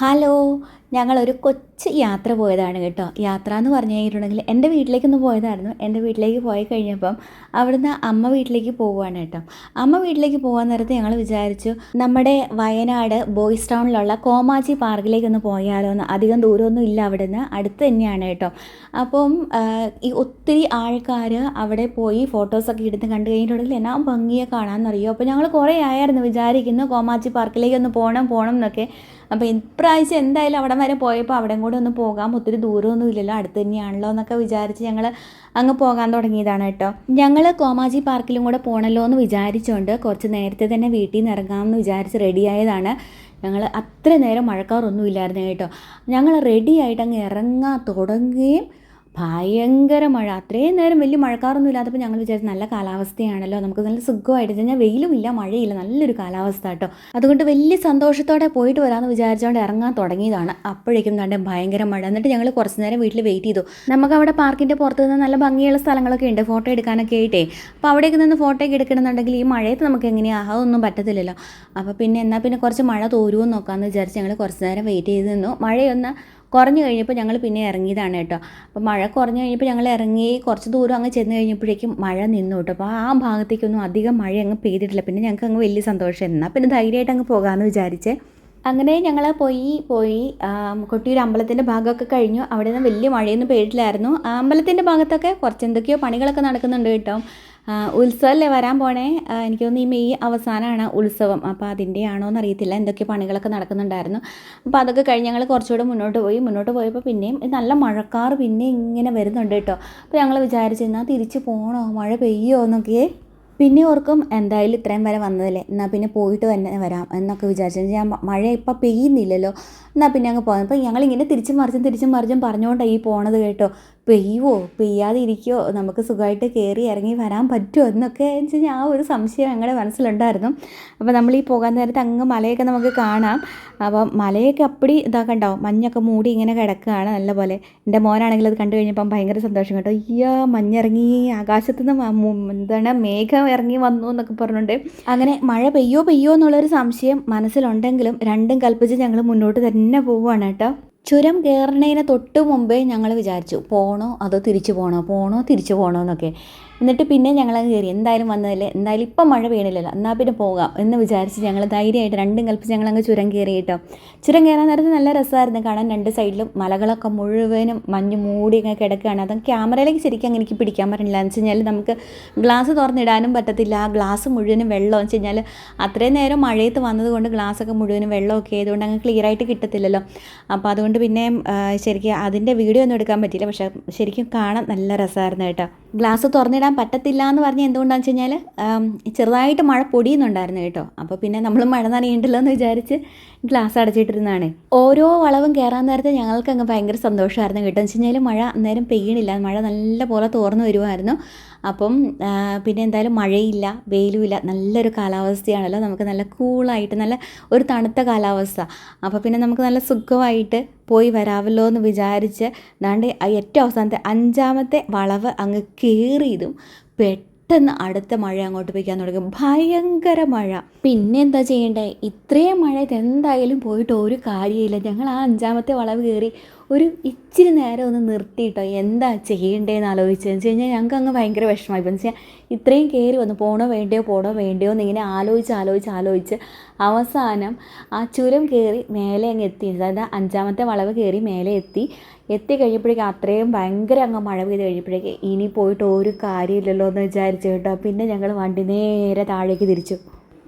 Hello, ഞങ്ങളൊരു കൊച്ചു യാത്ര പോയതാണ് കേട്ടോ. യാത്ര എന്ന് പറഞ്ഞു കഴിഞ്ഞിട്ടുണ്ടെങ്കിൽ എൻ്റെ വീട്ടിലേക്കൊന്ന് പോയതായിരുന്നു. എൻ്റെ വീട്ടിലേക്ക് പോയി കഴിഞ്ഞപ്പം അവിടുന്ന് അമ്മ വീട്ടിലേക്ക് പോവുകയാണ് കേട്ടോ. അമ്മ വീട്ടിലേക്ക് പോകാൻ നേരത്ത് ഞങ്ങൾ വിചാരിച്ചു നമ്മുടെ വയനാട് ബോയ്സ് ടൗണിലുള്ള കോമാച്ചി പാർക്കിലേക്കൊന്ന് പോയാലോ എന്ന്. അധികം ദൂരമൊന്നും ഇല്ല, അവിടുന്ന് അടുത്ത് തന്നെയാണ് കേട്ടോ. അപ്പം ഈ ഒത്തിരി ആൾക്കാർ അവിടെ പോയി ഫോട്ടോസൊക്കെ എടുത്ത് കണ്ടു കഴിഞ്ഞിട്ടുണ്ടെങ്കിൽ എന്നാ ഭംഗിയെ കാണാമെന്നറിയോ. അപ്പോൾ ഞങ്ങൾ കുറേ ആയിരുന്നു വിചാരിക്കുന്നു കോമാച്ചി പാർക്കിലേക്കൊന്ന് പോകണം എന്നൊക്കെ. അപ്പോൾ ഇപ്രാവശ്യം എന്തായാലും അവിടെ വരെ പോയപ്പോൾ അവിടെ കൂടെ ഒന്ന് പോകാം, ഒത്തിരി ദൂരമൊന്നും ഇല്ലല്ലോ, അടുത്ത് തന്നെയാണല്ലോ എന്നൊക്കെ വിചാരിച്ച് ഞങ്ങൾ അങ്ങ് പോകാൻ തുടങ്ങിയതാണ് കേട്ടോ. ഞങ്ങൾ കോമാജി പാർക്കിലും കൂടെ പോകണമല്ലോ എന്ന് വിചാരിച്ചുകൊണ്ട് കുറച്ച് നേരത്തെ തന്നെ വീട്ടിൽ നിന്ന് ഇറങ്ങാമെന്ന് വിചാരിച്ച് റെഡിയായതാണ്. ഞങ്ങൾ അത്ര നേരം മഴക്കാറൊന്നും ഇല്ലായിരുന്നു കേട്ടോ. ഞങ്ങൾ റെഡിയായിട്ട് അങ്ങ് ഇറങ്ങാൻ തുടങ്ങുകയും ഭയങ്കര മഴ. അത്രയും നേരം വലിയ മഴക്കാറൊന്നും ഇല്ലാത്തപ്പോൾ ഞങ്ങൾ വിചാരിച്ചു നല്ല കാലാവസ്ഥയാണല്ലോ, നമുക്ക് നല്ല സുഖമായിട്ട് കഴിഞ്ഞാൽ വെയിലുമില്ല മഴയില്ല, നല്ലൊരു കാലാവസ്ഥ കേട്ടോ. അതുകൊണ്ട് വലിയ സന്തോഷത്തോടെ പോയിട്ട് വരാമെന്ന് വിചാരിച്ചുകൊണ്ട് ഇറങ്ങാൻ തുടങ്ങിയതാണ്. അപ്പോഴേക്കും തന്നെ ഭയങ്കര മഴ. എന്നിട്ട് ഞങ്ങൾ കുറച്ച് നേരം വീട്ടിൽ വെയിറ്റ് ചെയ്തു. നമുക്ക് അവിടെ പാർക്കിൻ്റെ പുറത്ത് നിന്ന് നല്ല ഭംഗിയുള്ള സ്ഥലങ്ങളൊക്കെ ഉണ്ട് ഫോട്ടോ എടുക്കാനൊക്കെ ആയിട്ടേ. അപ്പോൾ അവിടേക്ക് നിന്ന് ഫോട്ടോ ഒക്കെ എടുക്കണമെന്നുണ്ടെങ്കിൽ ഈ മഴയത്ത് നമുക്ക് എങ്ങനെയാണ്, അതൊന്നും പറ്റത്തില്ലല്ലോ. അപ്പോൾ പിന്നെ കുറച്ച് മഴ തോരുമെന്ന് നോക്കാമെന്ന് വിചാരിച്ച് ഞങ്ങൾ കുറച്ച് നേരം വെയിറ്റ് ചെയ്ത് നിന്നു. മഴയൊന്ന് കുറഞ്ഞു കഴിഞ്ഞപ്പോൾ ഞങ്ങൾ പിന്നെ ഇറങ്ങിയതാണ് കേട്ടോ. അപ്പോൾ മഴ കുറഞ്ഞു കഴിഞ്ഞപ്പോൾ ഞങ്ങൾ ഇറങ്ങി കുറച്ച് ദൂരം അങ്ങ് ചെന്ന് കഴിഞ്ഞപ്പോഴേക്കും മഴ നിന്നു കേട്ടോ. അപ്പോൾ ആ ഭാഗത്തേക്കൊന്നും അധികം മഴ അങ്ങ് പെയ്തിട്ടില്ല. പിന്നെ ഞങ്ങൾക്ക് അങ്ങ് വലിയ സന്തോഷം, എന്നാൽ പിന്നെ ധൈര്യമായിട്ട് അങ്ങ് പോകാമെന്ന് വിചാരിച്ചേ. അങ്ങനെ ഞങ്ങൾ പോയി കൊട്ടിയൂർ അമ്പലത്തിൻ്റെ ഭാഗമൊക്കെ കഴിഞ്ഞു. അവിടെ നിന്ന് വലിയ മഴയൊന്നും പെയ്തിട്ടില്ലായിരുന്നു. അമ്പലത്തിൻ്റെ ഭാഗത്തൊക്കെ കുറച്ച് എന്തൊക്കെയോ പണികളൊക്കെ നടക്കുന്നുണ്ട് കേട്ടോ. ഉത്സവമല്ലേ വരാൻ പോണേ, എനിക്ക് തോന്നുന്നു ഈ മെയ് അവസാനമാണ് ഉത്സവം. അപ്പോൾ അതിൻ്റെ ആണോ എന്നറിയത്തില്ല, എന്തൊക്കെ പണികളൊക്കെ നടക്കുന്നുണ്ടായിരുന്നു. അപ്പോൾ അതൊക്കെ കഴിഞ്ഞ് ഞങ്ങൾ കുറച്ചുകൂടെ മുന്നോട്ട് പോയപ്പോൾ പിന്നെയും നല്ല മഴക്കാർ പിന്നെ ഇങ്ങനെ വരുന്നുണ്ട് കേട്ടോ. അപ്പോൾ ഞങ്ങൾ വിചാരിച്ചെന്നാൽ തിരിച്ച് പോകണോ, മഴ പെയ്യുമോ എന്നൊക്കെ. പിന്നെ ഓർക്കും എന്തായാലും ഇത്രയും വരെ വന്നതല്ലേ, എന്നാൽ പിന്നെ പോയിട്ട് തന്നെ വരാം എന്നൊക്കെ വിചാരിച്ചു. ഞാൻ മഴ ഇപ്പം പെയ്യുന്നില്ലല്ലോ, എന്നാൽ പിന്നെ അങ്ങ് പോകാം. അപ്പോൾ ഞങ്ങളിങ്ങനെ തിരിച്ചും മറിച്ചും പറഞ്ഞുകൊണ്ടാണ് ഈ പോണത് കേട്ടോ. പെയ്യുമോ പെയ്യാതെ ഇരിക്കുമോ, നമുക്ക് സുഖമായിട്ട് കയറി ഇറങ്ങി വരാൻ പറ്റുമോ എന്നൊക്കെ വെച്ച് കഴിഞ്ഞാൽ ആ ഒരു സംശയം ഞങ്ങളുടെ മനസ്സിലുണ്ടായിരുന്നു. അപ്പോൾ നമ്മൾ ഈ പോകാൻ നേരത്ത് അങ്ങ് മലയൊക്കെ നമുക്ക് കാണാം. അപ്പം മലയൊക്കെ അപ്പടി ഇതാക്കണ്ടോ, മഞ്ഞൊക്കെ മൂടി ഇങ്ങനെ കിടക്കുകയാണ് നല്ലപോലെ. എൻ്റെ മോനാണെങ്കിൽ അത് കണ്ടു കഴിഞ്ഞപ്പം ഭയങ്കര സന്തോഷം കേട്ടോ. അയ്യോ മഞ്ഞിറങ്ങി, ആകാശത്തുനിന്ന് എന്താണ് മേഘം ഇറങ്ങി വന്നു എന്നൊക്കെ പറഞ്ഞുകൊണ്ട്. അങ്ങനെ മഴ പെയ്യോ എന്നുള്ളൊരു സംശയം മനസ്സിലുണ്ടെങ്കിലും രണ്ടും കൽപ്പിച്ച് ഞങ്ങൾ മുന്നോട്ട് തന്നെ പോവുകയാണ് കേട്ടോ. ചുരം കയറുന്നതിന് തൊട്ട് മുമ്പേ ഞങ്ങൾ വിചാരിച്ചു പോകണോ അതോ തിരിച്ചു പോകണോ എന്നൊക്കെ. എന്നിട്ട് പിന്നെ ഞങ്ങളങ്ങ് കയറി, എന്തായാലും വന്നതല്ലേ, എന്തായാലും ഇപ്പം മഴ പെയ്യണില്ലല്ലോ, എന്നാൽ പിന്നെ പോകാം എന്ന് വിചാരിച്ച് ഞങ്ങൾ ധൈര്യമായിട്ട് രണ്ടും കൽപ്പിച്ച് ഞങ്ങളങ്ങ് ചുരം കയറി കേട്ടോ. ചുരം കയറാൻ നേരത്ത് നല്ല രസമായിരുന്നു കാണാൻ. രണ്ട് സൈഡിലും മലകളൊക്കെ മുഴുവനും മഞ്ഞ് മൂടി ഇങ്ങനെ കിടക്കുകയാണ്. അത് ക്യാമറയിലേക്ക് ശരിക്കും അങ്ങനെ എനിക്ക് പിടിക്കാൻ പറ്റില്ല. എന്ന് വെച്ച് കഴിഞ്ഞാൽ നമുക്ക് ഗ്ലാസ് തുറന്നിടാനും പറ്റത്തില്ല, ഗ്ലാസ് മുഴുവനും വെള്ളം എന്ന് വെച്ച് കഴിഞ്ഞാൽ അത്രയും നേരം മഴയത്ത് വന്നതുകൊണ്ട് ഗ്ലാസ്സൊക്കെ മുഴുവനും വെള്ളമൊക്കെ ആയതുകൊണ്ട് അങ്ങ് ക്ലിയർ ആയിട്ട് കിട്ടത്തില്ലല്ലോ. അപ്പോൾ അതുകൊണ്ട് പിന്നെ ശരിക്കും അതിൻ്റെ വീഡിയോ ഒന്നും എടുക്കാൻ പറ്റിയില്ല. പക്ഷേ ശരിക്കും കാണാൻ നല്ല രസമായിരുന്നു കേട്ടോ. ഗ്ലാസ് തുറന്നിടാൻ പറ്റത്തില്ല എന്ന് പറഞ്ഞാൽ എന്തുകൊണ്ടാണെന്ന് വെച്ച് കഴിഞ്ഞാൽ ചെറുതായിട്ട് മഴ പൊടിയുന്നുണ്ടായിരുന്നു കേട്ടോ. അപ്പോൾ പിന്നെ നമ്മൾ മഴ നനയുണ്ടല്ലോ എന്ന് വിചാരിച്ച് ഗ്ലാസ് അടച്ചിട്ടിരുന്നതാണ്. ഓരോ വളവും കയറാൻ നേരത്തെ ഞങ്ങൾക്ക് അങ്ങ് ഭയങ്കര സന്തോഷമായിരുന്നു കേട്ടോ. എന്ന് വെച്ച് കഴിഞ്ഞാൽ മഴ അന്നേരം പെയ്യണില്ല, മഴ നല്ല പോലെ തോർന്നു വരുമായിരുന്നു. അപ്പം പിന്നെ എന്തായാലും മഴയില്ല വെയിലുമില്ല, നല്ലൊരു കാലാവസ്ഥയാണല്ലോ, നമുക്ക് നല്ല കൂളായിട്ട് നല്ല ഒരു തണുത്ത കാലാവസ്ഥ. അപ്പോൾ പിന്നെ നമുക്ക് നല്ല സുഖമായിട്ട് പോയി വരാമല്ലോ എന്ന് വിചാരിച്ച് ദാണ്ട് ഏറ്റവും അവസാനത്തെ 5ാമത്തെ വളവ് അങ്ങ് കയറിയതും പെട്ടെന്ന് അടുത്ത മഴ അങ്ങോട്ട് പെയ്യാൻ തുടങ്ങി. ഭയങ്കര മഴ. പിന്നെ എന്താ ചെയ്യേണ്ടത്, ഇത്രയും മഴയത്ത് എന്തായാലും പോയിട്ട് ഒരു കാര്യമില്ല. ഞങ്ങൾ ആ 5ാമത്തെ വളവ് കയറി ഒരു ഇച്ചിരി നേരം ഒന്ന് നിർത്തിയിട്ടോ എന്താ ചെയ്യേണ്ടതെന്ന് ആലോചിച്ചതെന്ന് വെച്ച് കഴിഞ്ഞാൽ ഞങ്ങൾക്ക് അങ്ങ് ഭയങ്കര വിഷമമായി. എന്ന് വെച്ചാൽ ഇത്രയും കയറി വന്നു, പോണോ വേണ്ടയോ എന്നിങ്ങനെ ആലോചിച്ച് അവസാനം ആ ചുരം കയറി മേലെ അങ്ങ് എത്തി. അതായത് 5ാമത്തെ വളവ് കയറി മേലെ എത്തി കഴിഞ്ഞപ്പോഴേക്കും അത്രയും ഭയങ്കര അങ്ങ് മഴ പെയ്ത് കഴിഞ്ഞപ്പോഴേക്കും ഇനി പോയിട്ട് ഒരു കാര്യമില്ലല്ലോ എന്ന് വിചാരിച്ചു കേട്ടോ. പിന്നെ ഞങ്ങൾ വണ്ടി നേരെ താഴേക്ക് തിരിച്ചു.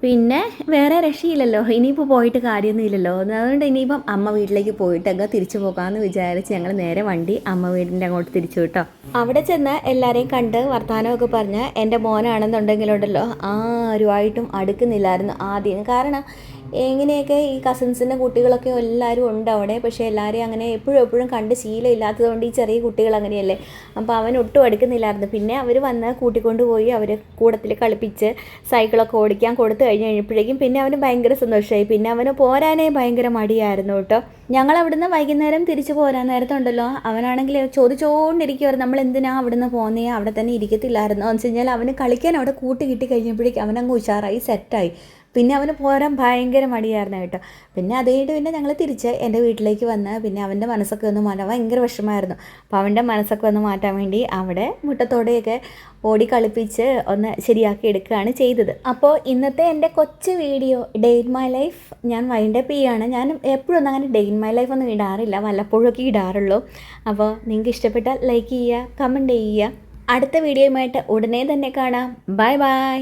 പിന്നെ വേറെ രക്ഷയില്ലല്ലോ, ഇനിയിപ്പോൾ പോയിട്ട് കാര്യമൊന്നുമില്ലല്ലോ. അതുകൊണ്ട് ഇനിയിപ്പം അമ്മ വീട്ടിലേക്ക് പോയിട്ടൊക്കെ തിരിച്ചു പോകാമെന്ന് വിചാരിച്ച് ഞങ്ങൾ നേരെ വണ്ടി അമ്മ വീടിൻ്റെ അങ്ങോട്ട് തിരിച്ചു കേട്ടോ. അവിടെ ചെന്ന് എല്ലാവരെയും കണ്ട് വർത്തമാനമൊക്കെ പറഞ്ഞ് എൻ്റെ മോനാണെന്നുണ്ടെങ്കിലുണ്ടല്ലോ ആരുമായിട്ടും അടുക്കുന്നില്ലായിരുന്നു ആദ്യം. കാരണം എങ്ങനെയൊക്കെ ഈ കസിൻസിൻ്റെ കുട്ടികളൊക്കെ എല്ലാവരും ഉണ്ട് അവിടെ. പക്ഷേ എല്ലാവരെയും അങ്ങനെ എപ്പോഴും കണ്ട് ശീലമില്ലാത്തതുകൊണ്ട് ഈ ചെറിയ കുട്ടികൾ അങ്ങനെയല്ലേ, അപ്പോൾ അവൻ ഒട്ടും അടുക്കുന്നില്ലായിരുന്നു. പിന്നെ അവർ വന്ന് കൂട്ടിക്കൊണ്ടുപോയി അവർ കൂടത്തിൽ കളിപ്പിച്ച് സൈക്കിളൊക്കെ ഓടിക്കാൻ കൊടുത്തു കഴിഞ്ഞപ്പോഴേക്കും പിന്നെ അവന് ഭയങ്കര സന്തോഷമായി. പിന്നെ അവന് പോരാനേ ഭയങ്കര മടിയായിരുന്നു കേട്ടോ. ഞങ്ങൾ അവിടുന്ന് വൈകുന്നേരം തിരിച്ചു പോരാൻ നേരത്തുണ്ടല്ലോ അവനാണെങ്കിൽ ചോദിച്ചുകൊണ്ടിരിക്കുമായിരുന്നു നമ്മൾ എന്തിനാ അവിടുന്ന് പോകുന്നേ, അവിടെ തന്നെ ഇരിക്കത്തില്ലായിരുന്നു എന്ന് വെച്ച് കഴിഞ്ഞാൽ അവന് കളിക്കാൻ അവിടെ കൂട്ടി കിട്ടി കഴിഞ്ഞപ്പോഴേക്കും അവനങ്ങ് ഉഷാറായി സെറ്റായി. പിന്നെ അവന് പോരാൻ ഭയങ്കര മടിയായിരുന്നു കേട്ടോ. പിന്നെ അത് കഴിഞ്ഞിട്ട് പിന്നെ ഞങ്ങൾ തിരിച്ച് എൻ്റെ വീട്ടിലേക്ക് വന്ന് പിന്നെ അവൻ്റെ മനസ്സൊക്കെ ഒന്ന് മാറ്റാൻ ഭയങ്കര വിഷമമായിരുന്നു. അപ്പോൾ അവൻ്റെ മനസ്സൊക്കെ ഒന്ന് മാറ്റാൻ വേണ്ടി അവിടെ മുറ്റത്തോടെയൊക്കെ ഓടി കളിപ്പിച്ച് ഒന്ന് ശരിയാക്കി എടുക്കുകയാണ് ചെയ്തത്. അപ്പോൾ ഇന്നത്തെ എൻ്റെ കൊച്ചു video day in my life ഞാൻ വൈൻഡപ്പ് ചെയ്യുകയാണ്. ഞാൻ എപ്പോഴൊന്നും അങ്ങനെ ഡേ ഇൻ മൈ ലൈഫ് ഒന്നും ഇടാറില്ല, വല്ലപ്പോഴൊക്കെ ഇടാറുള്ളൂ. അപ്പോൾ നിങ്ങൾക്ക് ഇഷ്ടപ്പെട്ടാൽ ലൈക്ക് ചെയ്യുക, കമൻറ്റ് ചെയ്യുക. അടുത്ത വീഡിയോയുമായിട്ട് ഉടനെ തന്നെ കാണാം. Bye bye.